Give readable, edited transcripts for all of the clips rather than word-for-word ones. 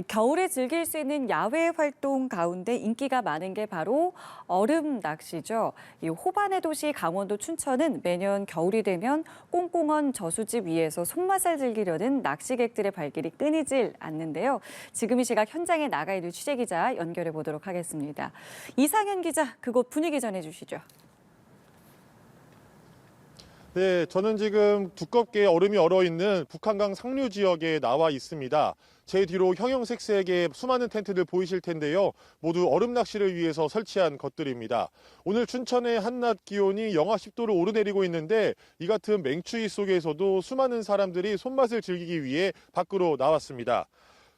겨울에 즐길 수 있는 야외 활동 가운데 인기가 많은 게 바로 얼음 낚시죠. 이 호반의 도시 강원도 춘천은 매년 겨울이 되면 꽁꽁한 저수지 위에서 손맛을 즐기려는 낚시객들의 발길이 끊이질 않는데요. 지금 이 시각 현장에 나가 있는 취재기자 연결해 보도록 하겠습니다. 이상현 기자, 그곳 분위기 전해주시죠. 네, 저는 지금 두껍게 얼음이 얼어있는 북한강 상류 지역에 나와 있습니다. 제 뒤로 형형색색의 수많은 텐트들 보이실 텐데요. 모두 얼음 낚시를 위해서 설치한 것들입니다. 오늘 춘천의 한낮 기온이 영하 10도를 오르내리고 있는데 이 같은 맹추위 속에서도 수많은 사람들이 손맛을 즐기기 위해 밖으로 나왔습니다.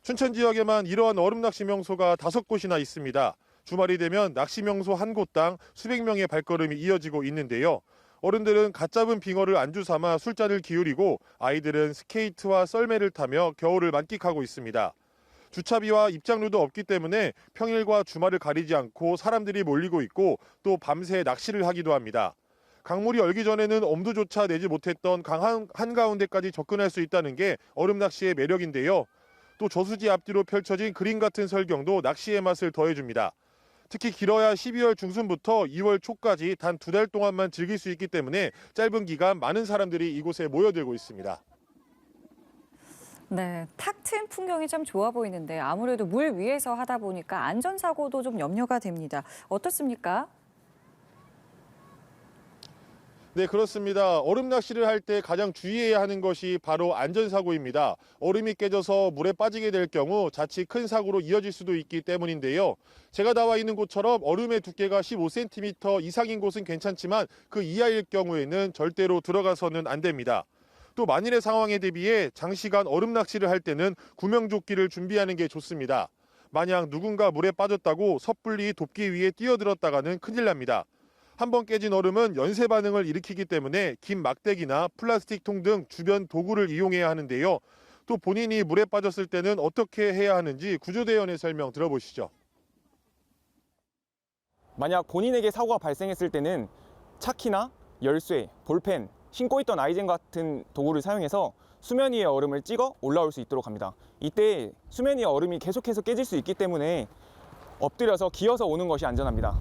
춘천 지역에만 이러한 얼음 낚시 명소가 5곳이나 있습니다. 주말이 되면 낚시 명소 한 곳당 수백 명의 발걸음이 이어지고 있는데요. 어른들은 갓 잡은 빙어를 안주 삼아 술잔을 기울이고 아이들은 스케이트와 썰매를 타며 겨울을 만끽하고 있습니다. 주차비와 입장료도 없기 때문에 평일과 주말을 가리지 않고 사람들이 몰리고 있고 또 밤새 낚시를 하기도 합니다. 강물이 얼기 전에는 엄두조차 내지 못했던 강 한가운데까지 접근할 수 있다는 게 얼음 낚시의 매력인데요. 또 저수지 앞뒤로 펼쳐진 그림 같은 설경도 낚시의 맛을 더해줍니다. 특히 길어야 12월 중순부터 2월 초까지 단 2달 동안만 즐길 수 있기 때문에 짧은 기간 많은 사람들이 이곳에 모여들고 있습니다. 네, 탁 트인 풍경이 참 좋아 보이는데 아무래도 물 위에서 하다 보니까 안전사고도 좀 염려가 됩니다. 어떻습니까? 네, 그렇습니다. 얼음 낚시를 할 때 가장 주의해야 하는 것이 바로 안전사고입니다. 얼음이 깨져서 물에 빠지게 될 경우 자칫 큰 사고로 이어질 수도 있기 때문인데요. 제가 나와 있는 곳처럼 얼음의 두께가 15cm 이상인 곳은 괜찮지만 그 이하일 경우에는 절대로 들어가서는 안 됩니다. 또 만일의 상황에 대비해 장시간 얼음 낚시를 할 때는 구명조끼를 준비하는 게 좋습니다. 만약 누군가 물에 빠졌다고 섣불리 돕기 위해 뛰어들었다가는 큰일 납니다. 한번 깨진 얼음은 연쇄 반응을 일으키기 때문에 긴 막대기나 플라스틱 통 등 주변 도구를 이용해야 하는데요. 또 본인이 물에 빠졌을 때는 어떻게 해야 하는지 구조대원의 설명 들어보시죠. 만약 본인에게 사고가 발생했을 때는 차키나 열쇠, 볼펜, 신고 있던 아이젠 같은 도구를 사용해서 수면 위의 얼음을 찍어 올라올 수 있도록 합니다. 이때 수면 위의 얼음이 계속해서 깨질 수 있기 때문에 엎드려서 기어서 오는 것이 안전합니다.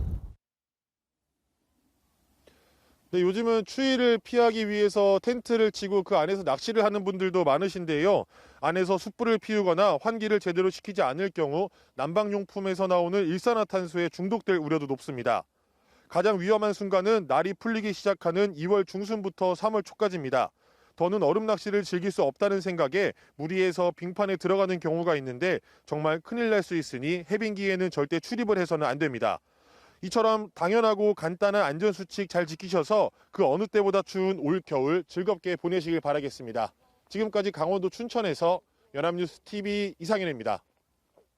네, 요즘은 추위를 피하기 위해서 텐트를 치고 그 안에서 낚시를 하는 분들도 많으신데요. 안에서 숯불을 피우거나 환기를 제대로 시키지 않을 경우 난방용품에서 나오는 일산화탄소에 중독될 우려도 높습니다. 가장 위험한 순간은 날이 풀리기 시작하는 2월 중순부터 3월 초까지입니다. 더는 얼음 낚시를 즐길 수 없다는 생각에 무리해서 빙판에 들어가는 경우가 있는데 정말 큰일 날 수 있으니 해빙기에는 절대 출입을 해서는 안 됩니다. 이처럼 당연하고 간단한 안전수칙 잘 지키셔서 그 어느 때보다 추운 올 겨울 즐겁게 보내시길 바라겠습니다. 지금까지 강원도 춘천에서 연합뉴스 TV 이상현입니다.